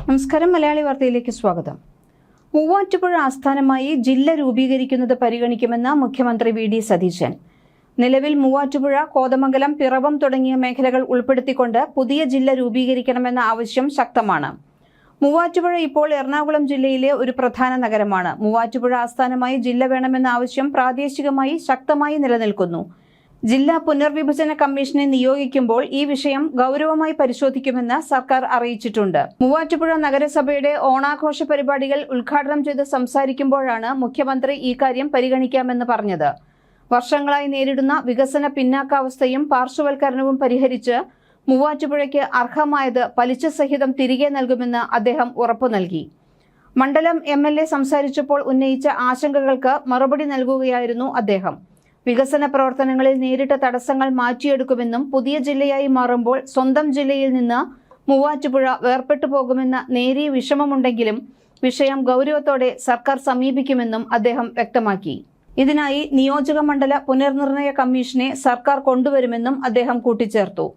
നമസ്കാരം. മലയാളി വാർത്തയിലേക്ക് സ്വാഗതം. മൂവാറ്റുപുഴ ആസ്ഥാനമായി ജില്ല രൂപീകരിക്കുന്നത് പരിഗണിക്കുമെന്ന് മുഖ്യമന്ത്രി വി.ഡി. സതീശൻ. നിലവിൽ മൂവാറ്റുപുഴ, കോതമംഗലം, പിറവം തുടങ്ങിയ മേഖലകൾ ഉൾപ്പെടുത്തിക്കൊണ്ട് പുതിയ ജില്ല രൂപീകരിക്കണമെന്ന ആവശ്യം ശക്തമാണ്. മൂവാറ്റുപുഴ ഇപ്പോൾ എറണാകുളം ജില്ലയിലെ ഒരു പ്രധാന നഗരമാണ്. മൂവാറ്റുപുഴ ആസ്ഥാനമായി ജില്ല വേണമെന്ന ആവശ്യം പ്രാദേശികമായി ശക്തമായി നിലനിൽക്കുന്നു. ജില്ലാ പുനർവിഭജന കമ്മീഷനെ നിയോഗിക്കുമ്പോൾ ഈ വിഷയം ഗൗരവമായി പരിശോധിക്കുമെന്ന് സർക്കാർ അറിയിച്ചിട്ടുണ്ട്. മൂവാറ്റുപുഴ നഗരസഭയുടെ ഓണാഘോഷ പരിപാടികൾ ഉദ്ഘാടനം ചെയ്ത് സംസാരിക്കുമ്പോഴാണ് മുഖ്യമന്ത്രി ഈ കാര്യം പരിഗണിക്കാമെന്ന് പറഞ്ഞത്. വർഷങ്ങളായി നേരിടുന്ന വികസന പിന്നാക്കാവസ്ഥയും പാർശ്വവൽക്കരണവും പരിഹരിച്ച് മൂവാറ്റുപുഴയ്ക്ക് അർഹമായത് പലിശ സഹിതം തിരികെ നൽകുമെന്ന് അദ്ദേഹം ഉറപ്പു നൽകി. മണ്ഡലം MLA സംസാരിച്ചപ്പോൾ ഉന്നയിച്ച ആശങ്കകൾക്ക് മറുപടി നൽകുകയായിരുന്നു അദ്ദേഹം. വികസന പ്രവർത്തനങ്ങളിൽ നേരിട്ട തടസ്സങ്ങൾ മാറ്റിയെടുക്കുമെന്നും പുതിയ ജില്ലയായി മാറുമ്പോൾ സ്വന്തം ജില്ലയിൽ നിന്ന് മൂവാറ്റുപുഴ വേർപെട്ടു പോകുമെന്ന നേരിയ വിഷമമുണ്ടെങ്കിലും വിഷയം ഗൗരവത്തോടെ സർക്കാർ സമീപിക്കുമെന്നും അദ്ദേഹം വ്യക്തമാക്കി. ഇതിനായി നിയോജക മണ്ഡല പുനർനിർണയ കമ്മീഷനെ സർക്കാർ കൊണ്ടുവരുമെന്നും അദ്ദേഹം കൂട്ടിച്ചേർത്തു.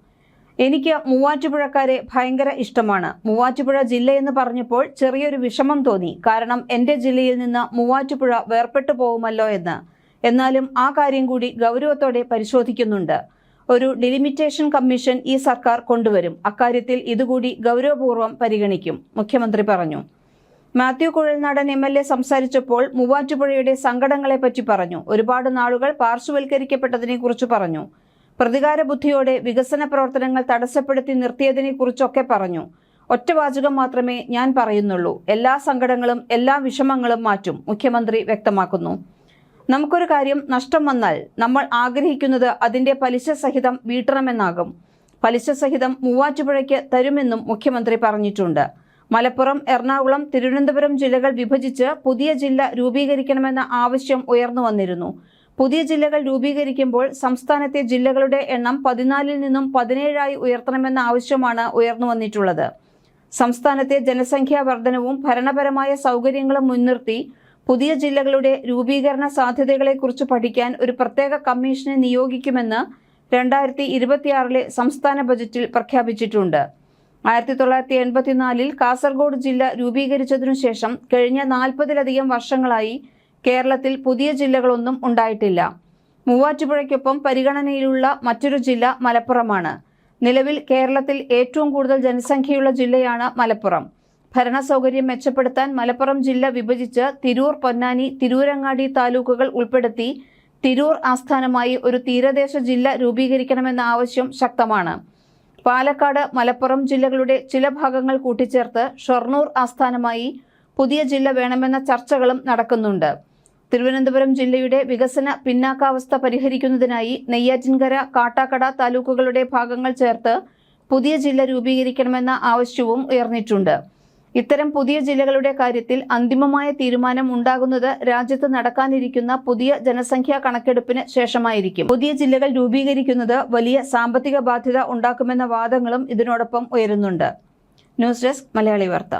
എനിക്ക് മൂവാറ്റുപുഴക്കാരെ ഭയങ്കര ഇഷ്ടമാണ്. മൂവാറ്റുപുഴ ജില്ലയെന്ന് പറഞ്ഞപ്പോൾ ചെറിയൊരു വിഷമം തോന്നി. കാരണം എന്റെ ജില്ലയിൽ നിന്ന് മൂവാറ്റുപുഴ വേർപെട്ടു പോകുമല്ലോ എന്ന്. എന്നാലും ആ കാര്യം കൂടി ഗൗരവത്തോടെ പരിശോധിക്കുന്നുണ്ട്. ഒരു ഡിലിമിറ്റേഷൻ കമ്മീഷൻ ഈ സർക്കാർ കൊണ്ടുവരും. അക്കാര്യത്തിൽ ഇതുകൂടി ഗൗരവപൂർവ്വം പരിഗണിക്കും, മുഖ്യമന്ത്രി പറഞ്ഞു. മാത്യു കുഴൽനാടൻ MLA സംസാരിച്ചപ്പോൾ മൂവാറ്റുപുഴയുടെ സങ്കടങ്ങളെപ്പറ്റി പറഞ്ഞു. ഒരുപാട് നാളുകൾ പാർശ്വവൽക്കരിക്കപ്പെട്ടതിനെക്കുറിച്ച് പറഞ്ഞു. പ്രതികാര ബുദ്ധിയോടെ വികസന പ്രവർത്തനങ്ങൾ തടസ്സപ്പെടുത്തി നിർത്തിയതിനെക്കുറിച്ചൊക്കെ പറഞ്ഞു. ഒറ്റവാചകം മാത്രമേ ഞാൻ പറയുന്നുള്ളൂ. എല്ലാ സങ്കടങ്ങളും എല്ലാ വിഷമങ്ങളും മാറ്റും, മുഖ്യമന്ത്രി വ്യക്തമാക്കുന്നു. നമുക്കൊരു കാര്യം നഷ്ടം വന്നാൽ നമ്മൾ ആഗ്രഹിക്കുന്നത് അതിന്റെ പലിശ സഹിതം വീട്ടണമെന്നാകും. പലിശ സഹിതം മൂവാറ്റുപുഴയ്ക്ക് തരുമെന്നും മുഖ്യമന്ത്രി പറഞ്ഞിട്ടുണ്ട്. മലപ്പുറം, എറണാകുളം, തിരുവനന്തപുരം ജില്ലകൾ വിഭജിച്ച് പുതിയ ജില്ല രൂപീകരിക്കണമെന്ന ആവശ്യം ഉയർന്നു വന്നിരുന്നു. പുതിയ ജില്ലകൾ രൂപീകരിക്കുമ്പോൾ സംസ്ഥാനത്തെ ജില്ലകളുടെ എണ്ണം 14 നിന്നും 17 ഉയർത്തണമെന്ന ആവശ്യമാണ് ഉയർന്നു വന്നിട്ടുള്ളത്. സംസ്ഥാനത്തെ ജനസംഖ്യാ വർധനവും ഭരണപരമായ സൗകര്യങ്ങളും മുൻനിർത്തി പുതിയ ജില്ലകളുടെ രൂപീകരണ സാധ്യതകളെക്കുറിച്ച് പഠിക്കാൻ ഒരു പ്രത്യേക കമ്മീഷനെ നിയോഗിക്കുമെന്ന് 2026 സംസ്ഥാന ബജറ്റിൽ പ്രഖ്യാപിച്ചിട്ടുണ്ട്. 1984 കാസർഗോഡ് ജില്ല രൂപീകരിച്ചതിനു ശേഷം കഴിഞ്ഞ 40-ലധികം വർഷങ്ങളായി കേരളത്തിൽ പുതിയ ജില്ലകളൊന്നും ഉണ്ടായിട്ടില്ല. മൂവാറ്റുപുഴയ്ക്കൊപ്പം പരിഗണനയിലുള്ള മറ്റൊരു ജില്ല മലപ്പുറമാണ്. നിലവിൽ കേരളത്തിൽ ഏറ്റവും കൂടുതൽ ജനസംഖ്യയുള്ള ജില്ലയാണ് മലപ്പുറം. ഭരണസൗകര്യം മെച്ചപ്പെടുത്താൻ മലപ്പുറം ജില്ല വിഭജിച്ച് തിരൂർ, പൊന്നാനി, തിരൂരങ്ങാടി താലൂക്കുകൾ ഉൾപ്പെടുത്തി തിരൂർ ആസ്ഥാനമായി ഒരു തീരദേശ ജില്ല രൂപീകരിക്കണമെന്ന ആവശ്യം ശക്തമാണ്. പാലക്കാട്, മലപ്പുറം ജില്ലകളുടെ ചില ഭാഗങ്ങൾ കൂട്ടിച്ചേർത്ത് ഷൊർണൂർ ആസ്ഥാനമായി പുതിയ ജില്ല വേണമെന്ന ചർച്ചകളും നടക്കുന്നുണ്ട്. തിരുവനന്തപുരം ജില്ലയുടെ വികസന പിന്നാക്കാവസ്ഥ പരിഹരിക്കുന്നതിനായി നെയ്യാറ്റിൻകര, കാട്ടാക്കട താലൂക്കുകളുടെ ഭാഗങ്ങൾ ചേർത്ത് പുതിയ ജില്ല രൂപീകരിക്കണമെന്ന ആവശ്യവും ഉയർന്നിട്ടുണ്ട്. ഇത്തരം പുതിയ ജില്ലകളുടെ കാര്യത്തിൽ അന്തിമമായ തീരുമാനം ഉണ്ടാകുന്നത് രാജ്യത്ത് നടക്കാനിരിക്കുന്ന പുതിയ ജനസംഖ്യാ കണക്കെടുപ്പിന് ശേഷമായിരിക്കും. പുതിയ ജില്ലകൾ രൂപീകരിക്കുന്നത് വലിയ സാമ്പത്തിക ബാധ്യത ഉണ്ടാക്കുമെന്ന വാദങ്ങളും ഇതിനോടൊപ്പം ഉയരുന്നുണ്ട്. ന്യൂസ് ഡെസ്ക്, മലയാളി വാർത്ത.